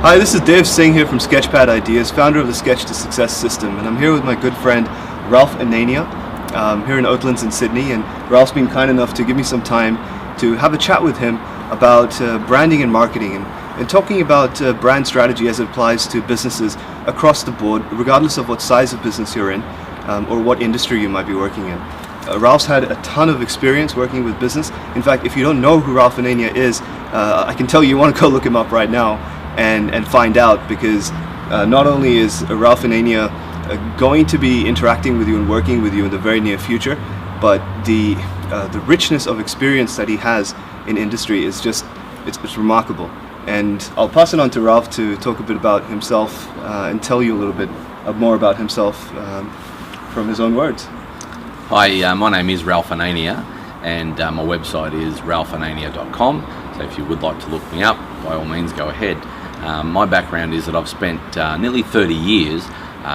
Hi, this is Dev Singh here from Sketchpad Ideas, founder of the Sketch to Success system, and I'm here with my good friend Ralph Anania here in Oatlands in Sydney, and Ralph's been kind enough to give me some time to have a chat with him about branding and marketing and talking about brand strategy as it applies to businesses across the board, regardless of what size of business you're in or what industry you might be working in. Ralph's had a ton of experience working with business. In fact, if you don't know who Ralph Anania is, I can tell you want to go look him up right now and find out, because not only is Ralph Anania going to be interacting with you and working with you in the very near future, but the richness of experience that he has in industry is just, it's remarkable. And I'll pass it on to Ralph to talk a bit about himself and tell you a little bit more about himself from his own words. Hi, my name is Ralph Anania, and my website is ralphanania.com. So if you would like to look me up, by all means go ahead. My background is that I've spent nearly 30 years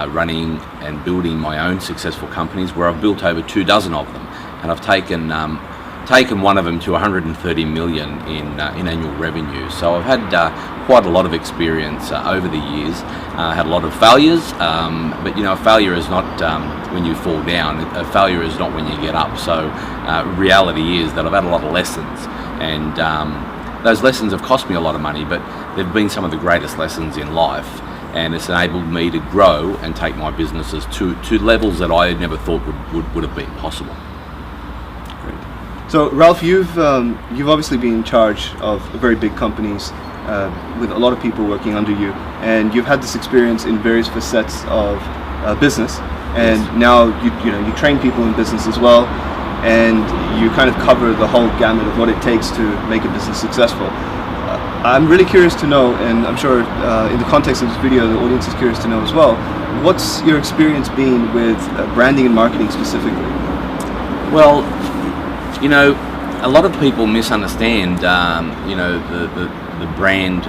running and building my own successful companies, where I've built over 24 of them, and I've taken one of them to 130 million in annual revenue. So I've had quite a lot of experience over the years. Had a lot of failures, but a failure is not when you fall down. A failure is not when you get up. So reality is that I've had a lot of lessons, and those lessons have cost me a lot of money, but they've been some of the greatest lessons in life, and it's enabled me to grow and take my businesses to levels that I never thought would have been possible. So Ralph, you've obviously been in charge of very big companies with a lot of people working under you, and you've had this experience in various facets of business, and Yes. now you train people in business as well, and you kind of cover the whole gamut of what it takes to make a business successful. I'm really curious to know, and I'm sure in the context of this video the audience is curious to know as well, what's your experience been with branding and marketing specifically? Well, a lot of people misunderstand, the brand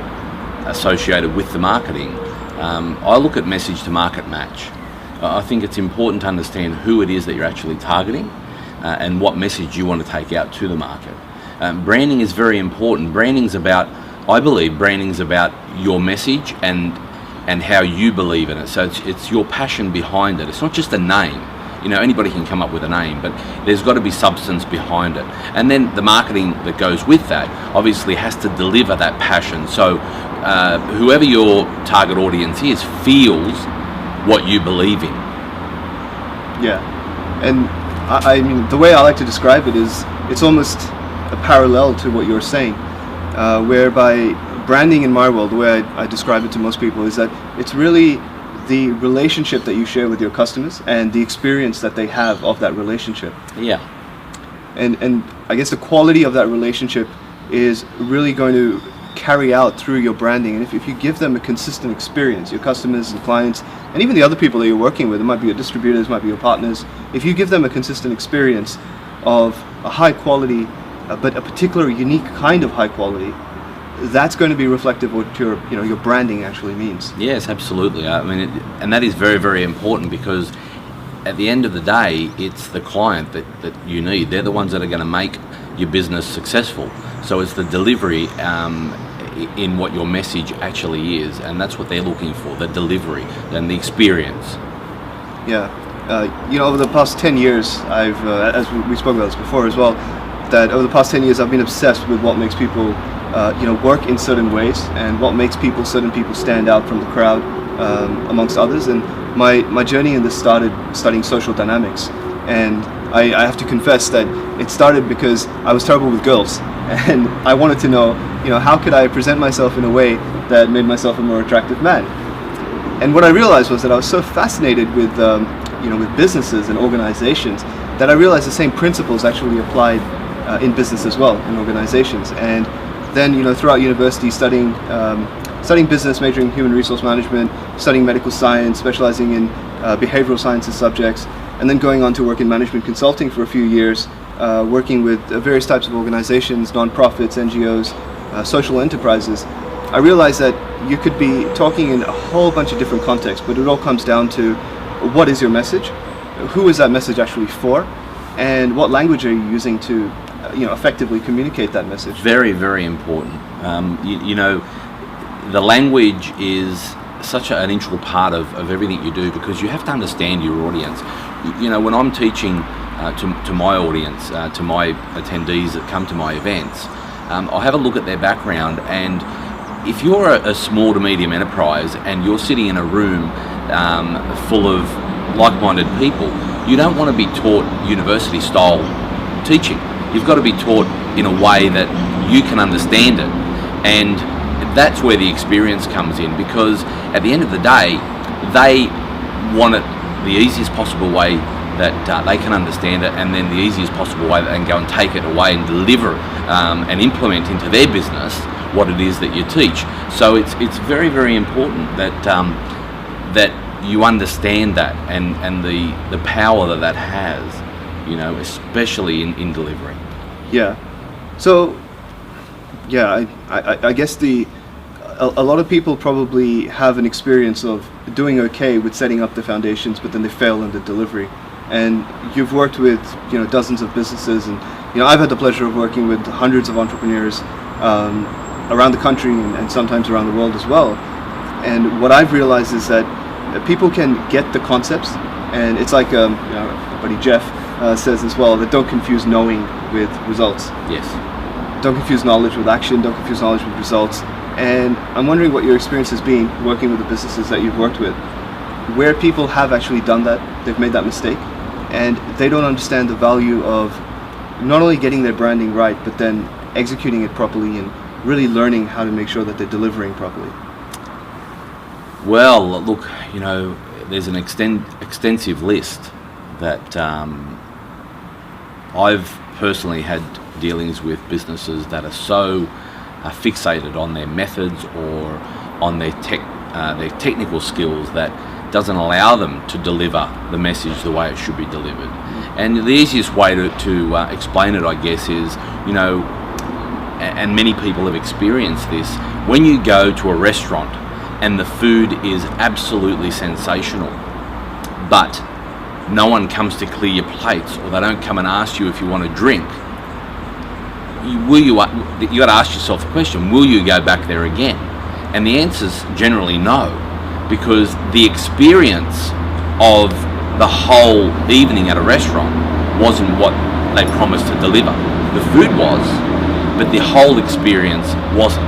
associated with the marketing. I look at message to market match. I think it's important to understand who it is that you're actually targeting and what message you want to take out to the market. Branding is very important. I believe branding's about your message and how you believe in it. So it's your passion behind it. It's not just a name. Anybody can come up with a name, but there's got to be substance behind it. And then the marketing that goes with that obviously has to deliver that passion. So whoever your target audience is feels what you believe in. Yeah, and I mean, the way I like to describe it is it's almost a parallel to what you're saying, whereby branding in my world, the way I describe it to most people, is that it's really the relationship that you share with your customers and the experience that they have of that relationship. Yeah. And I guess the quality of that relationship is really going to carry out through your branding. And if you give them a consistent experience, your customers and clients, and even the other people that you're working with, it might be your distributors, it might be your partners, if you give them a consistent experience of a high quality, but a particular unique kind of high quality, that's going to be reflective of what your branding actually means. Yes, absolutely. I mean, and that is very, very important, because at the end of the day, it's the client that you need. They're the ones that are going to make your business successful. So it's the delivery in what your message actually is, and that's what they're looking for, the delivery and the experience. Yeah. Over the past 10 years, I've, as we spoke about this before as well, that over the past 10 years I've been obsessed with what makes people work in certain ways, and what makes certain people stand out from the crowd amongst others. And my journey in this started studying social dynamics, and I have to confess that it started because I was terrible with girls, and I wanted to know, how could I present myself in a way that made myself a more attractive man. And what I realized was that I was so fascinated with with businesses and organizations that I realized the same principles actually applied in business as well, in organizations. And then throughout university, studying business, majoring in human resource management, studying medical science, specializing in behavioral sciences subjects, and then going on to work in management consulting for a few years, working with various types of organizations, nonprofits, NGOs, social enterprises. I realized that you could be talking in a whole bunch of different contexts, but it all comes down to what is your message, who is that message actually for, and what language are you using to effectively communicate that message. Very, very important. the language is such an integral part of everything you do, because you have to understand your audience. You know, when I'm teaching to my audience, to my attendees that come to my events, I'll have a look at their background, and if you're a small to medium enterprise and you're sitting in a room full of like-minded people, you don't want to be taught university style teaching. You've got to be taught in a way that you can understand it, and that's where the experience comes in, because at the end of the day they want it the easiest possible way that they can understand it, and then the easiest possible way that they can go and take it away and deliver and implement into their business what it is that you teach. So it's very, very important that that you understand that and the power that has, you know, especially in delivering. Yeah. So, yeah, I guess a lot of people probably have an experience of doing okay with setting up the foundations, but then they fail in the delivery. And you've worked with, you know, dozens of businesses, and you know, I've had the pleasure of working with hundreds of entrepreneurs around the country and sometimes around the world as well. And what I've realized is that people can get the concepts, and it's like you know, my buddy Jeff says as well, that don't confuse knowing with results. Yes. Don't confuse knowledge with action. Don't confuse knowledge with results. And I'm wondering what your experience has been working with the businesses that you've worked with, where people have actually done that, they've made that mistake, and they don't understand the value of not only getting their branding right, but then executing it properly and really learning how to make sure that they're delivering properly. Well, look, you know, there's an extensive list that I've personally had dealings with businesses that are so fixated on their methods or on their technical skills that doesn't allow them to deliver the message the way it should be delivered. And the easiest way to explain it, I guess, is, you know, and many people have experienced this, when you go to a restaurant and the food is absolutely sensational, but no one comes to clear your plates, or they don't come and ask you if you want a drink, you got to ask yourself the question, will you go back there again? And the answer's generally no, because the experience of the whole evening at a restaurant wasn't what they promised to deliver. The food was, but the whole experience wasn't.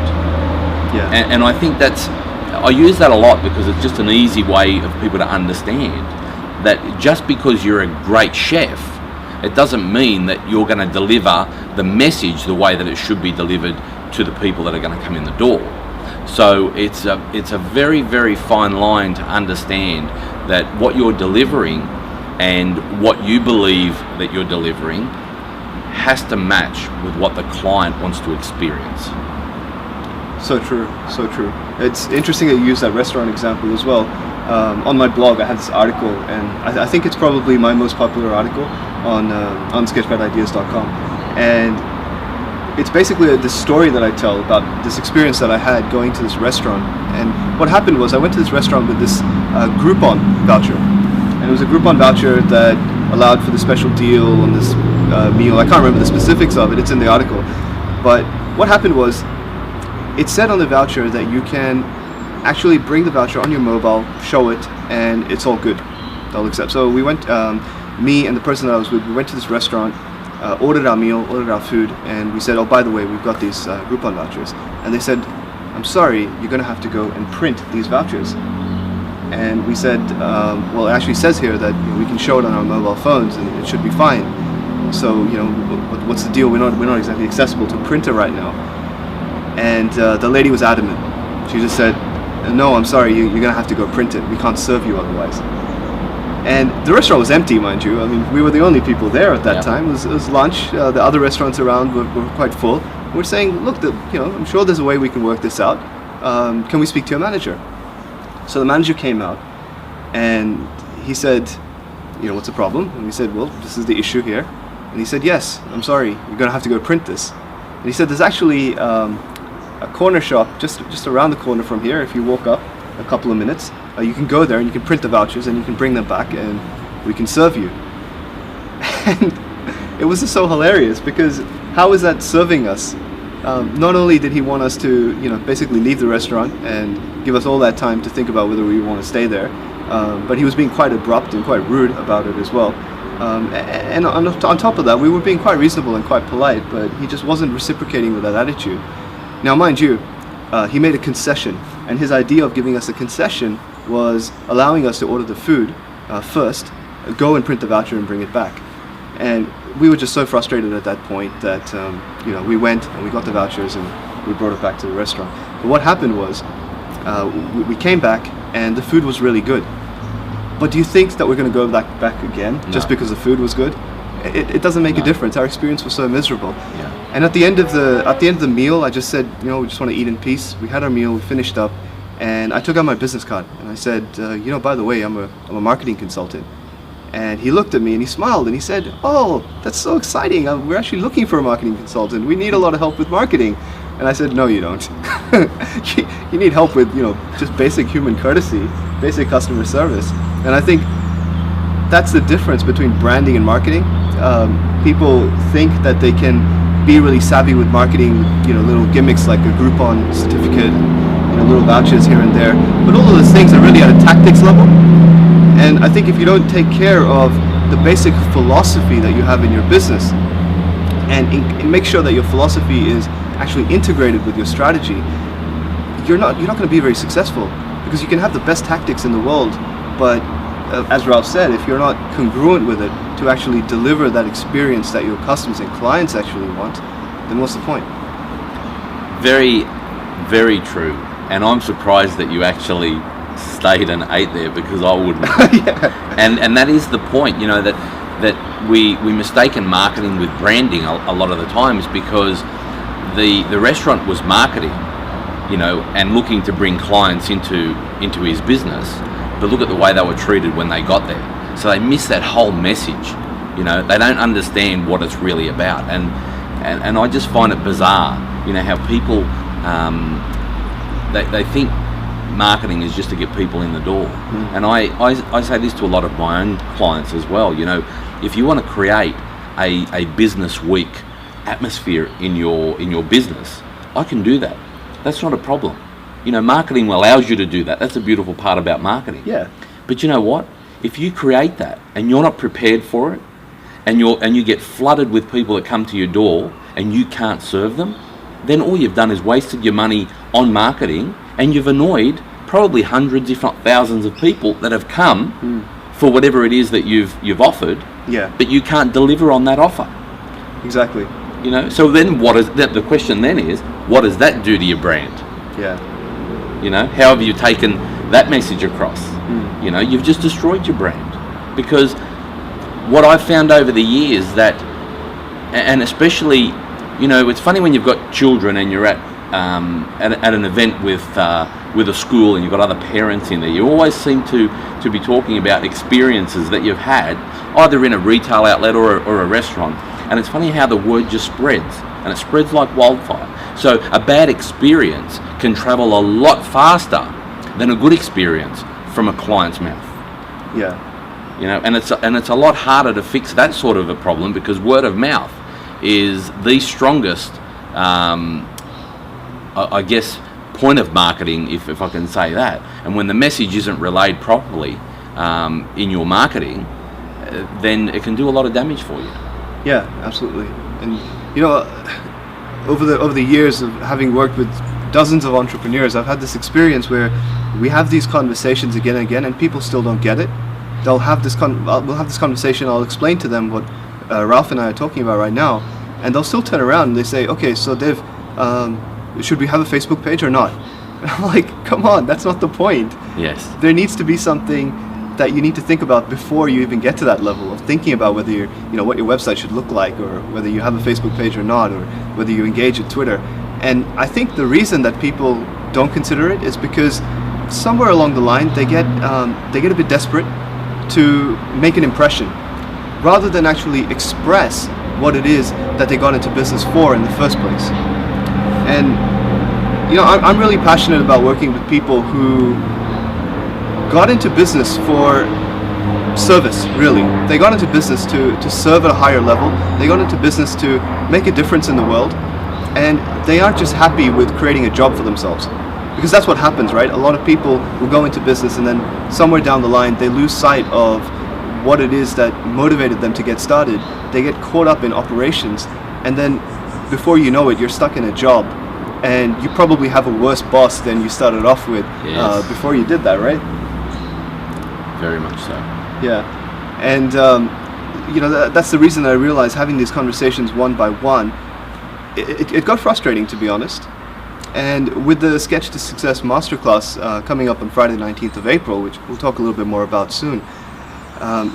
Yeah. And I think I use that a lot because it's just an easy way of people to understand that just because you're a great chef, it doesn't mean that you're going to deliver the message the way that it should be delivered to the people that are going to come in the door. So it's a very, very fine line to understand that what you're delivering and what you believe that you're delivering has to match with what the client wants to experience. So true, so true. It's interesting that you use that restaurant example as well. On my blog, I had this article, and I think it's probably my most popular article on sketchpadideas.com. And it's basically this story that I tell about this experience that I had going to this restaurant. And what happened was I went to this restaurant with this Groupon voucher. And it was a Groupon voucher that allowed for the special deal on this meal. I can't remember the specifics of it, it's in the article. But what happened was, it said on the voucher that you can actually bring the voucher on your mobile, show it, and it's all good. They'll accept. So we went, me and the person that I was with, we went to this restaurant, ordered our meal, ordered our food, and we said, oh, by the way, we've got these Groupon vouchers. And they said, I'm sorry, you're going to have to go and print these vouchers. And we said, well, it actually says here that, you know, we can show it on our mobile phones and it should be fine. So, you know, what's the deal? We're not exactly accessible to a printer right now. And the lady was adamant. She just said, no, I'm sorry, you're going to have to go print it. We can't serve you otherwise. And the restaurant was empty, mind you. I mean, we were the only people there at that time. It was lunch. The other restaurants around were quite full. We're saying, look, I'm sure there's a way we can work this out. Can we speak to your manager? So the manager came out, and he said, what's the problem? And we said, well, this is the issue here. And he said, yes, I'm sorry, you're going to have to go print this. And he said, there's actually a corner shop just around the corner from here. If you walk up a couple of minutes, you can go there and you can print the vouchers and you can bring them back and we can serve you. And it was just so hilarious, because how is that serving us? Not only did he want us to, basically leave the restaurant and give us all that time to think about whether we want to stay there, but he was being quite abrupt and quite rude about it as well. And on top of that, we were being quite reasonable and quite polite, but he just wasn't reciprocating with that attitude. Now, mind you, he made a concession, and his idea of giving us a concession was allowing us to order the food first, go and print the voucher and bring it back. And we were just so frustrated at that point that we went and we got the vouchers and we brought it back to the restaurant. But what happened was we came back and the food was really good. But do you think that we're going to go back again just because the food was good? It doesn't make a difference. Our experience was so miserable. Yeah. And at the end of the meal, I just said, we just want to eat in peace. We had our meal, we finished up, and I took out my business card and I said, by the way, I'm a marketing consultant. And he looked at me and he smiled and he said, "Oh, that's so exciting. We're actually looking for a marketing consultant. We need a lot of help with marketing." And I said, "No, you don't. You need help with, just basic human courtesy, basic customer service." And I think that's the difference between branding and marketing. People think that they can be really savvy with marketing, little gimmicks like a Groupon certificate, little vouchers here and there. But all of those things are really at a tactics level. And I think if you don't take care of the basic philosophy that you have in your business and make sure that your philosophy is actually integrated with your strategy, you're not going to be very successful, because you can have the best tactics in the world, but as Ralph said, if you're not congruent with it to actually deliver that experience that your customers and clients actually want, then what's the point? Very, very true. And I'm surprised that you actually stayed and ate there, because I wouldn't. Yeah. And that is the point, that we mistaken marketing with branding a lot of the times, because the restaurant was marketing, and looking to bring clients into his business, but look at the way they were treated when they got there. So they miss that whole message. They don't understand what it's really about, and I just find it bizarre, how people they think marketing is just to get people in the door. And I say this to a lot of my own clients as well. If you want to create a business week atmosphere in your business, I can do that. That's not a problem. Marketing allows you to do that. That's a beautiful part about marketing. Yeah. But you know what? If you create that and you're not prepared for it, and you get flooded with people that come to your door and you can't serve them, then all you've done is wasted your money on marketing, and you've annoyed probably hundreds, if not thousands, of people that have come for whatever it is that you've offered. Yeah. But you can't deliver on that offer. Exactly. So then what is that? The question then is, what does that do to your brand? Yeah. How have you taken that message across? You've just destroyed your brand. Because what I've found over the years that, and especially, it's funny when you've got children and you're at an event with a school and you've got other parents in there. You always seem to be talking about experiences that you've had either in a retail outlet or a restaurant. And it's funny how the word just spreads, and it spreads like wildfire. So a bad experience can travel a lot faster than a good experience from a client's mouth. Yeah. And it's a lot harder to fix that sort of a problem, because word of mouth is the strongest, I guess, point of marketing, if I can say that. And when the message isn't relayed properly in your marketing, then it can do a lot of damage for you. Yeah, absolutely. And over the years of having worked with dozens of entrepreneurs, I've had this experience where we have these conversations again and again, and people still don't get it. We'll have this conversation. I'll explain to them what Ralph and I are talking about right now, and they'll still turn around and they say, "Okay, so Dev, should we have a Facebook page or not?" And I'm like, "Come on, that's not the point." Yes. There needs to be something that you need to think about before you even get to that level of thinking about whether what your website should look like, or whether you have a Facebook page or not, or whether you engage with Twitter. And I think the reason that people don't consider it is because somewhere along the line they get a bit desperate to make an impression, rather than actually express what it is that they got into business for in the first place. And I'm really passionate about working with people who got into business for service, really. They got into business to serve at a higher level. They got into business to make a difference in the world. and they aren't just happy with creating a job for themselves. Because that's what happens, right? A lot of people will go into business and then somewhere down the line they lose sight of what it is that motivated them to get started. They get caught up in operations, and then before you know it, you're stuck in a job, and you probably have a worse boss than you started off with before you did that, right? Very much so. Yeah, and that's the reason that I realized having these conversations one by one, it got frustrating, to be honest. And with the Sketch to Success Masterclass coming up on Friday the 19th of April, which we'll talk a little bit more about soon,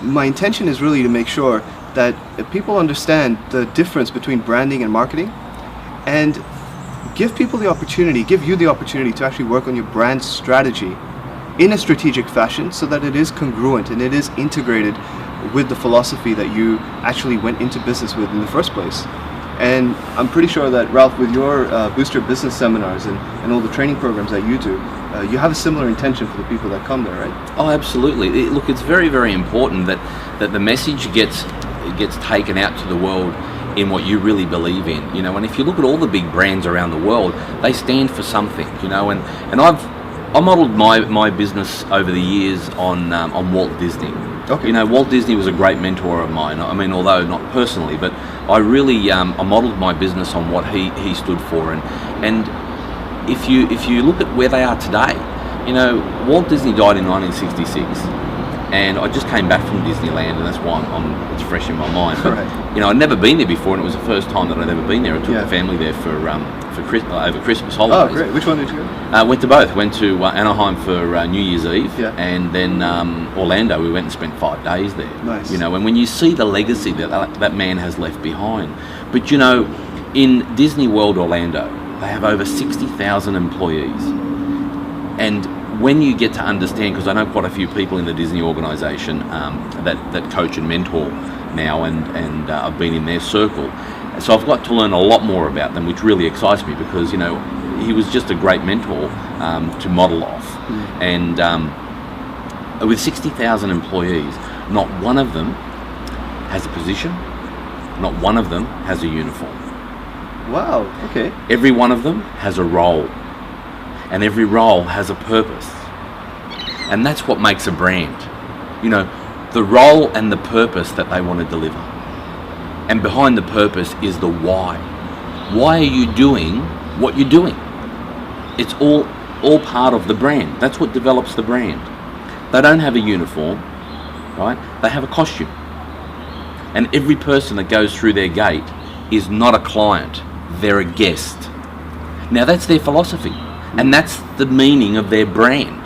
my intention is really to make sure that people understand the difference between branding and marketing, and give you the opportunity to actually work on your brand strategy in a strategic fashion so that it is congruent and it is integrated with the philosophy that you actually went into business with in the first place. And I'm pretty sure that, Ralph, with your Booster Business seminars and all the training programs that you do, you have a similar intention for the people that come there, right? Oh, absolutely. Look, it's very, very important that the message gets taken out to the world in what you really believe in. And if you look at all the big brands around the world, they stand for something. And I modeled my business over the years on Walt Disney. Okay. Walt Disney was a great mentor of mine. I mean, although not personally, but I really I modeled my business on what he stood for. And if you look at where they are today, Walt Disney died in 1966, and I just came back from Disneyland, and that's why it's fresh in my mind. But right. I'd never been there before, and it was the first time that I'd ever been there. I took the family there for over Christmas holidays. Oh, great! Which one did you go? Went to both. Went to Anaheim for New Year's Eve, and then Orlando. We went and spent 5 days there. Nice. And when you see the legacy that man has left behind, but in Disney World Orlando, they have over 60,000 employees, and when you get to understand, because I know quite a few people in the Disney organisation that coach and mentor now, and I've been in their circle. So I've got to learn a lot more about them, which really excites me, because he was just a great mentor to model off. And with 60,000 employees, not one of them has a position, not one of them has a uniform. Wow, okay. Every one of them has a role, and every role has a purpose. And that's what makes a brand. The role and the purpose that they want to deliver. And behind the purpose is the why. Why are you doing what you're doing? It's all part of the brand. That's what develops the brand. They don't have a uniform, right? They have a costume. And every person that goes through their gate is not a client, they're a guest. Now that's their philosophy, and that's the meaning of their brand.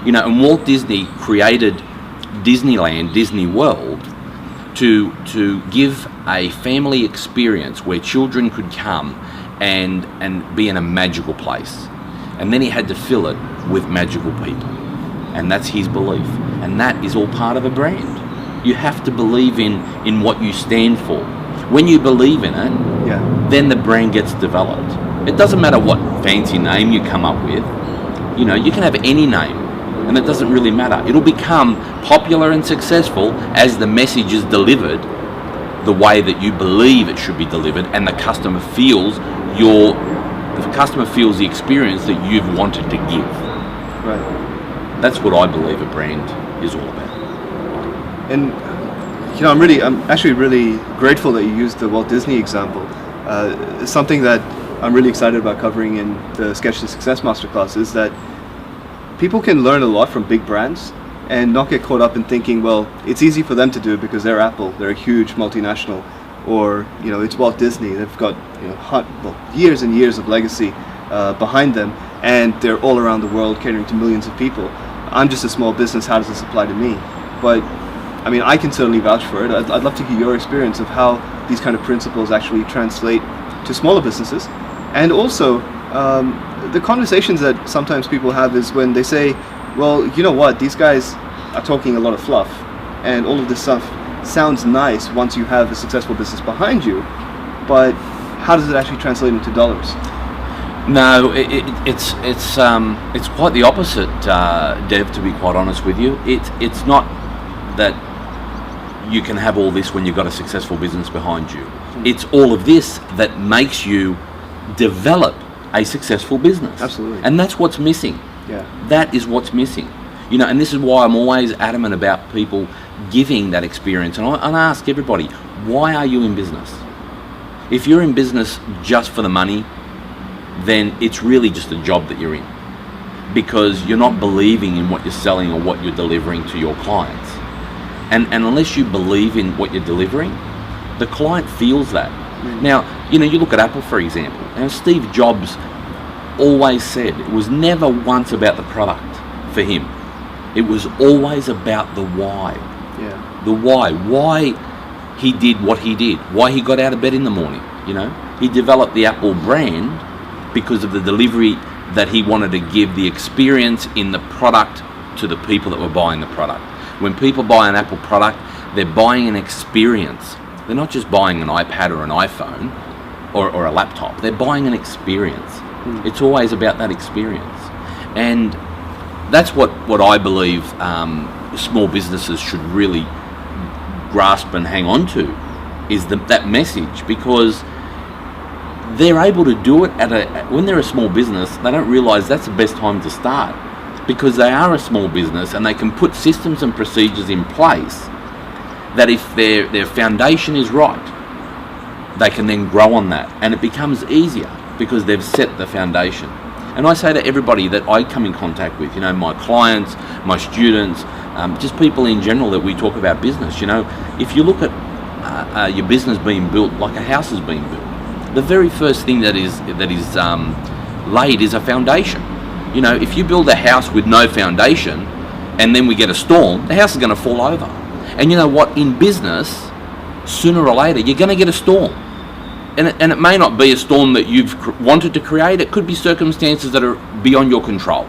And Walt Disney created Disneyland, Disney World, to give a family experience where children could come and be in a magical place. And then he had to fill it with magical people. And that's his belief. And that is all part of a brand. You have to believe in what you stand for. When you believe in it, then the brand gets developed. It doesn't matter what fancy name you come up with. You can have any name, and it doesn't really matter. It'll become popular and successful as the message is delivered the way that you believe it should be delivered, and the customer feels the experience that you've wanted to give. Right. That's what I believe a brand is all about. And I'm actually really grateful that you used the Walt Disney example. Something that I'm really excited about covering in the Sketch to Success Masterclass is that people can learn a lot from big brands and not get caught up in thinking, well, it's easy for them to do it because they're Apple, they're a huge multinational, or it's Walt Disney, they've got years and years of legacy behind them, and they're all around the world catering to millions of people. I'm just a small business, how does this apply to me? But I can certainly vouch for it. I'd love to hear your experience of how these kind of principles actually translate to smaller businesses. And also, the conversations that sometimes people have is when they say, well, you know what, these guys are talking a lot of fluff, and all of this stuff sounds nice once you have a successful business behind you, but how does it actually translate into dollars? No, it's quite the opposite, Dev, to be quite honest with you. It's not that you can have all this when you've got a successful business behind you. It's all of this that makes you develop a successful business. Absolutely. And that's what's missing. Yeah. That is what's missing. And this is why I'm always adamant about people giving that experience. And I ask everybody, why are you in business? If you're in business just for the money, then it's really just a job that you're in, because you're not believing in what you're selling or what you're delivering to your clients. And unless you believe in what you're delivering, the client feels that. Now, you look at Apple, for example. Now, Steve Jobs always said it was never once about the product for him. It was always about the why. Yeah. The why he did what he did, why he got out of bed in the morning. He developed the Apple brand because of the delivery that he wanted to give, the experience in the product to the people that were buying the product. When people buy an Apple product, they're buying an experience. They're not just buying an iPad or an iPhone or a laptop. They're buying an experience. It's always about that experience. And that's what I believe small businesses should really grasp and hang on to, is that message, because they're able to do it when they're a small business. They don't realize that's the best time to start, because they are a small business and they can put systems and procedures in place that if their foundation is right, they can then grow on that, and it becomes easier because they've set the foundation. And I say to everybody that I come in contact with, my clients, my students, just people in general that we talk about business, if you look at your business being built like a house is being built, the very first thing that is laid is a foundation. If you build a house with no foundation and then we get a storm, the house is going to fall over. And you know what? In business, sooner or later, you're going to get a storm. And it may not be a storm that you've wanted to create. It could be circumstances that are beyond your control.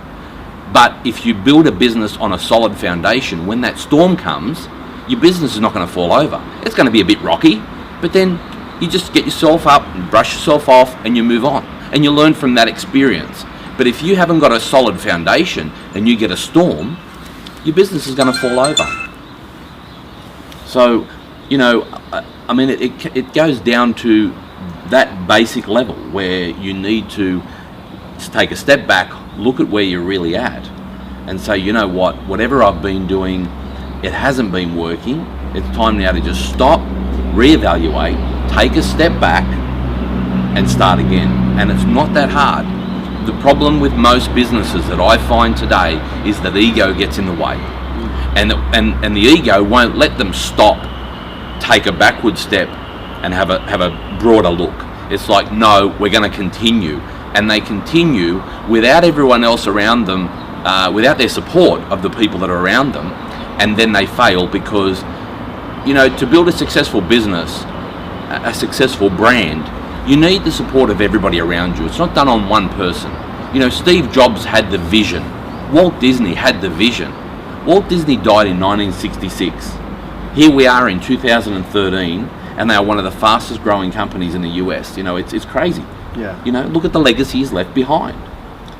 But if you build a business on a solid foundation, when that storm comes, your business is not going to fall over. It's going to be a bit rocky, but then you just get yourself up and brush yourself off and you move on. And you learn from that experience. But if you haven't got a solid foundation and you get a storm, your business is going to fall over. So, it goes down to that basic level where you need to take a step back, look at where you're really at, and say, whatever I've been doing, it hasn't been working. It's time now to just stop, reevaluate, take a step back, and start again. And it's not that hard. The problem with most businesses that I find today is that ego gets in the way, and the ego won't let them stop, take a backward step, and have a broader look. It's like, no, we're going to continue. And they continue without everyone else around them, without their support of the people that are around them, and then they fail because, to build a successful business, a successful brand, you need the support of everybody around you. It's not done on one person. Steve Jobs had the vision. Walt Disney had the vision. Walt Disney died in 1966. Here we are in 2013, and they are one of the fastest growing companies in the US. It's crazy. Yeah. Look at the legacy he's left behind.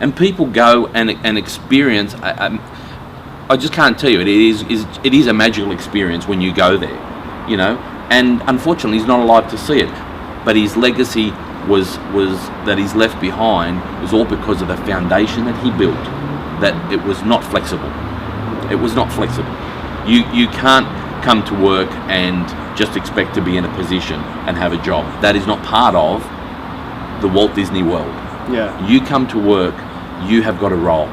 And people go and experience, I just can't tell you, it is a magical experience when you go there, and unfortunately he's not alive to see it. But his legacy was that he's left behind was all because of the foundation that he built, that it was not flexible. It was not flexible. You can't come to work and just expect to be in a position and have a job. That is not part of the Walt Disney world. Yeah. You come to work, you have got a role,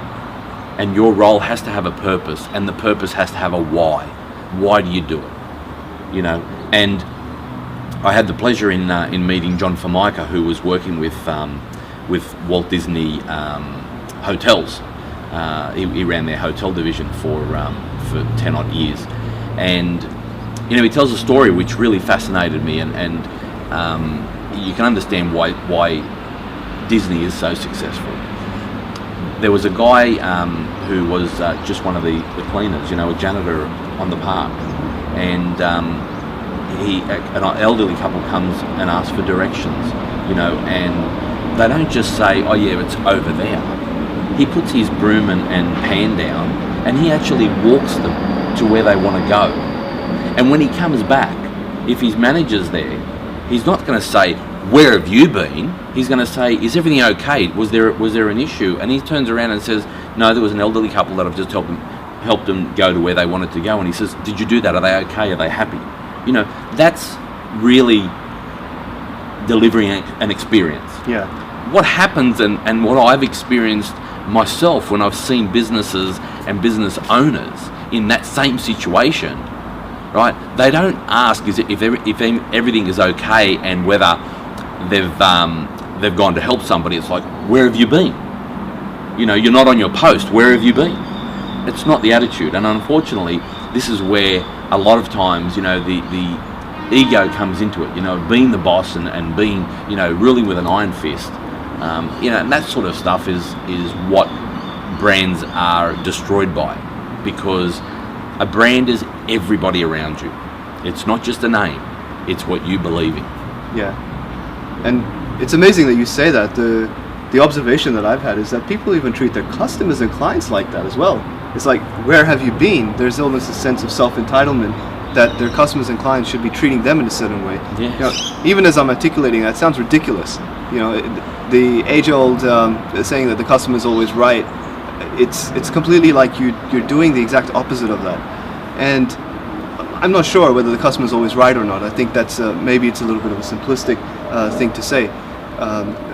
and your role has to have a purpose, and the purpose has to have a why. Why do you do it? And I had the pleasure in meeting John Formica, who was working with Walt Disney Hotels. He ran their hotel division for 10 odd years, and he tells a story which really fascinated me, and you can understand why Disney is so successful. There was a guy who was just one of the cleaners, a janitor on the park, and an elderly couple comes and asks for directions, and they don't just say, oh yeah, it's over there. He puts his broom and pan down, and he actually walks them to where they want to go. And when he comes back, if his manager's there, he's not going to say, where have you been? he's going to say, is everything okay? Was there an issue? And he turns around and says, no, there was an elderly couple that I've just helped them go to where they wanted to go. And he says, did you do that? Are they okay? Are they happy? You know, that's really delivering an experience. Yeah. What happens and what I've experienced myself when I've seen businesses and business owners in that same situation, right? They don't ask if everything is okay and whether they've gone to help somebody. It's like, where have you been? You know, you're not on your post. Where have you been? It's not the attitude, and unfortunately, this is where a lot of times, you know, the ego comes into it. You know, being the boss and being, you know, ruling with an iron fist. You know, and that sort of stuff is what brands are destroyed by, because a brand is everybody around you. It's not just a name; it's what you believe in. Yeah, and it's amazing that you say that. The observation that I've had is that people even treat their customers and clients like that as well. It's like, where have you been? There's almost a sense of self-entitlement that their customers and clients should be treating them in a certain way. Yes. You know, even as I'm articulating that, sounds ridiculous. You know, the age-old saying that the customer is always right. It's completely like you're doing the exact opposite of that. And I'm not sure whether the customer is always right or not. I think that's maybe it's a little bit of a simplistic thing to say.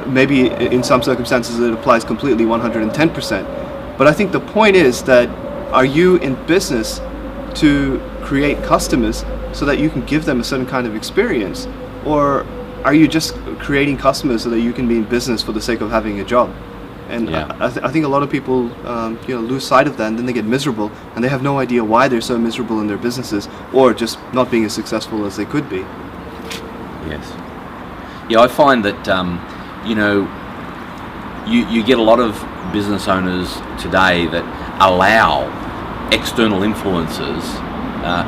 Maybe in some circumstances it applies completely 110%. But I think the point is that, are you in business to create customers so that you can give them a certain kind of experience, or are you just creating customers so that you can be in business for the sake of having a job? And Yeah. I think a lot of people lose sight of that, and then they get miserable, and they have no idea why they're so miserable in their businesses, or just not being as successful as they could be. Yes. Yeah, I find that you get a lot of business owners today that allow external influences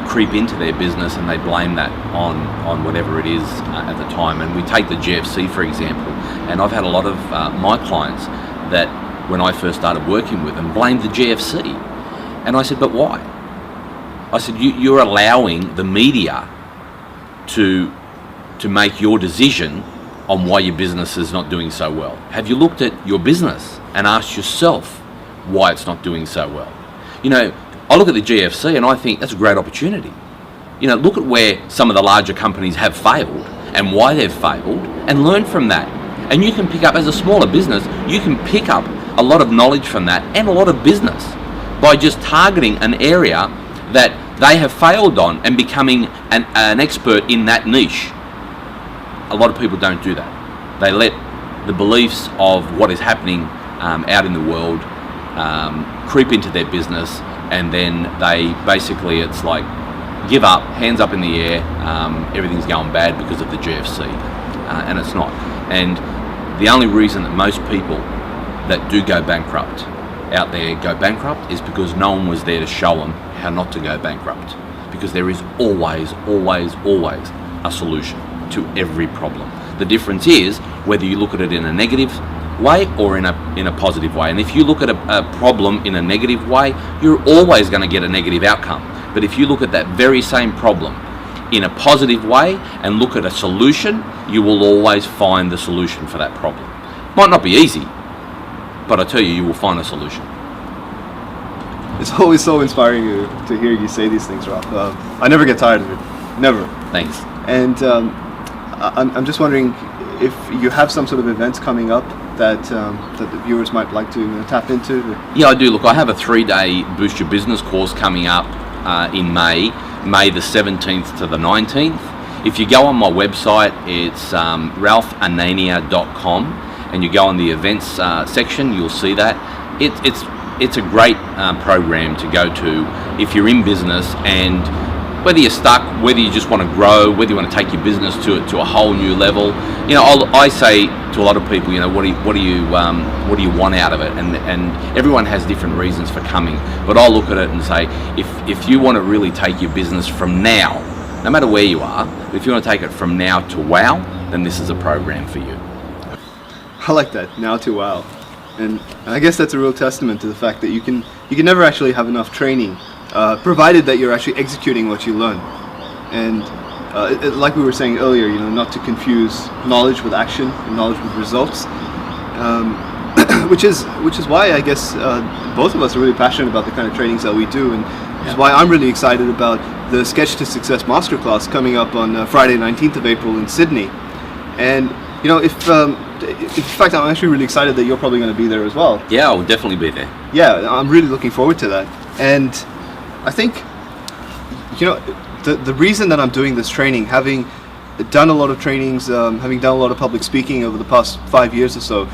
creep into their business, and they blame that on whatever it is at the time. And we take the GFC for example, and I've had a lot of my clients that when I first started working with them blamed the GFC, and I said, but why? I said, you're allowing the media to make your decision on why your business is not doing so well. Have you looked at your business and asked yourself why it's not doing so well? You know, I look at the GFC and I think that's a great opportunity. You know, look at where some of the larger companies have failed and why they've failed, and learn from that. And you can pick up, as a smaller business, you can pick up a lot of knowledge from that and a lot of business by just targeting an area that they have failed on and becoming an expert in that niche. A lot of people don't do that. They let the beliefs of what is happening out in the world creep into their business, and then they basically, it's like, give up, hands up in the air, everything's going bad because of the GFC, and it's not. And the only reason that most people that do go bankrupt out there go bankrupt is because no one was there to show them how not to go bankrupt, because there is always a solution to every problem. The difference is whether you look at it in a negative way or in a positive way. And if you look at a problem in a negative way, you're always going to get a negative outcome. But if you look at that very same problem in a positive way and look at a solution, you will always find the solution for that problem. Might not be easy, but I tell you, you will find a solution. It's always so inspiring to hear you say these things, Ralph. I never get tired of it. Never. Thanks. And I'm just wondering if you have some sort of events coming up that the viewers might like to tap into. Yeah, I do. Look, I have a 3-day Boost Your Business course coming up in May the 17th to the 19th. If you go on my website, it's ralphanania.com, and you go on the events section, you'll see that. It's a great program to go to if you're in business, and whether you're stuck, whether you just want to grow, whether you want to take your business to a whole new level. You know, I say to a lot of people, you know, what do you want out of it? And everyone has different reasons for coming. But I'll look at it and say, if you want to really take your business from now, no matter where you are, if you want to take it from now to wow, then this is a program for you. I like that, now to wow. And I guess that's a real testament to the fact that you can never actually have enough training, provided that you're actually executing what you learn. And like we were saying earlier, not to confuse knowledge with action and knowledge with results. Which is why I guess both of us are really passionate about the kind of trainings that we do, and which is why I'm really excited about the Sketch to Success Masterclass coming up on Friday 19th of April in Sydney. And in fact, I'm actually really excited that you're probably going to be there as well. Yeah, I'll definitely be there. Yeah, I'm really looking forward to that. And I think, the reason that I'm doing this training, having done a lot of trainings, having done a lot of public speaking over the past 5 years or so,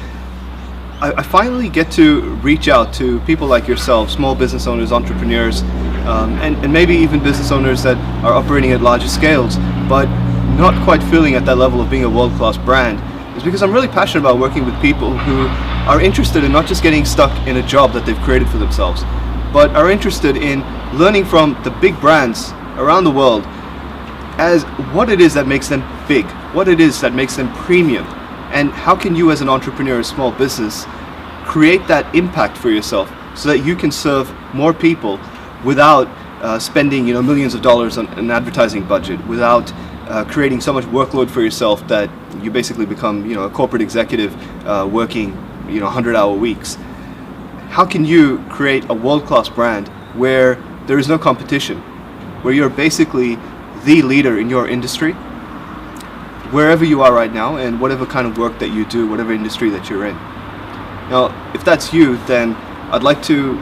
I finally get to reach out to people like yourself, small business owners, entrepreneurs, and maybe even business owners that are operating at larger scales, but not quite feeling at that level of being a world-class brand. Is because I'm really passionate about working with people who are interested in not just getting stuck in a job that they've created for themselves, but are interested in learning from the big brands around the world as what it is that makes them big, what it is that makes them premium, and how can you as an entrepreneur, a small business, create that impact for yourself so that you can serve more people without spending millions of dollars on an advertising budget, without creating so much workload for yourself that you basically become a corporate executive working 100-hour weeks. How can you create a world-class brand where there is no competition, where you're basically the leader in your industry, wherever you are right now, and whatever kind of work that you do, whatever industry that you're in? Now, if that's you, then I'd like to,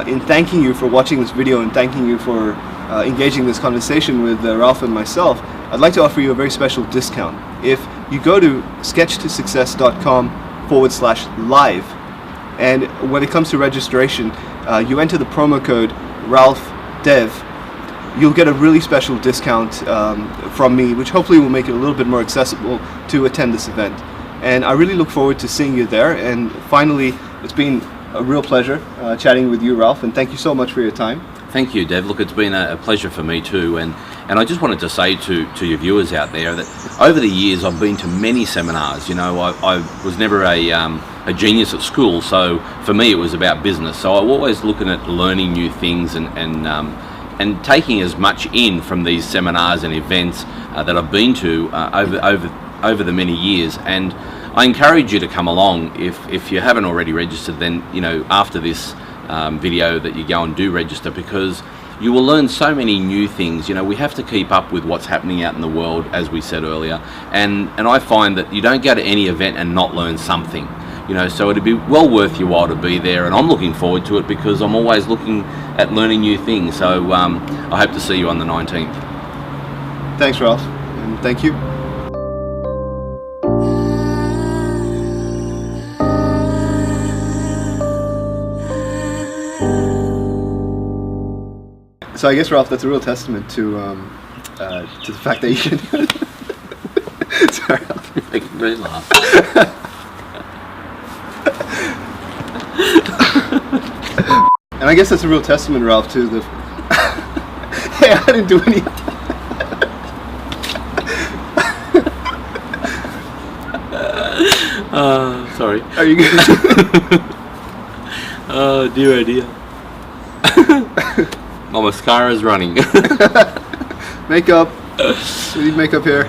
in thanking you for watching this video and thanking you for engaging this conversation with Ralph and myself, I'd like to offer you a very special discount. If you go to sketchtosuccess.com/live, and when it comes to registration, you enter the promo code RalphDev, you'll get a really special discount from me, which hopefully will make it a little bit more accessible to attend this event. And I really look forward to seeing you there. And finally, it's been a real pleasure chatting with you, Ralph, and thank you so much for your time. Thank you, Dev. Look, it's been a pleasure for me too, and I just wanted to say to your viewers out there that over the years I've been to many seminars. I was never a genius at school, so for me it was about business. So I'm always looking at learning new things and taking as much in from these seminars and events that I've been to over the many years. And I encourage you to come along if you haven't already registered. Then after this video that you go and do register, because you will learn so many new things. We have to keep up with what's happening out in the world, as we said earlier, and I find that you don't go to any event and not learn something. So it'd be well worth your while to be there, and I'm looking forward to it because I'm always looking at learning new things. So I hope to see you on the 19th. Thanks, Ralph, and thank you. So I guess, Ralph, that's a real testament to the fact that you can. Sorry, Ralph. You're making me laugh. And I guess that's a real testament, Ralph, to the. Hey, I didn't do any. Sorry. Are you good? Oh dear. My mascara's running. Makeup. We need makeup here.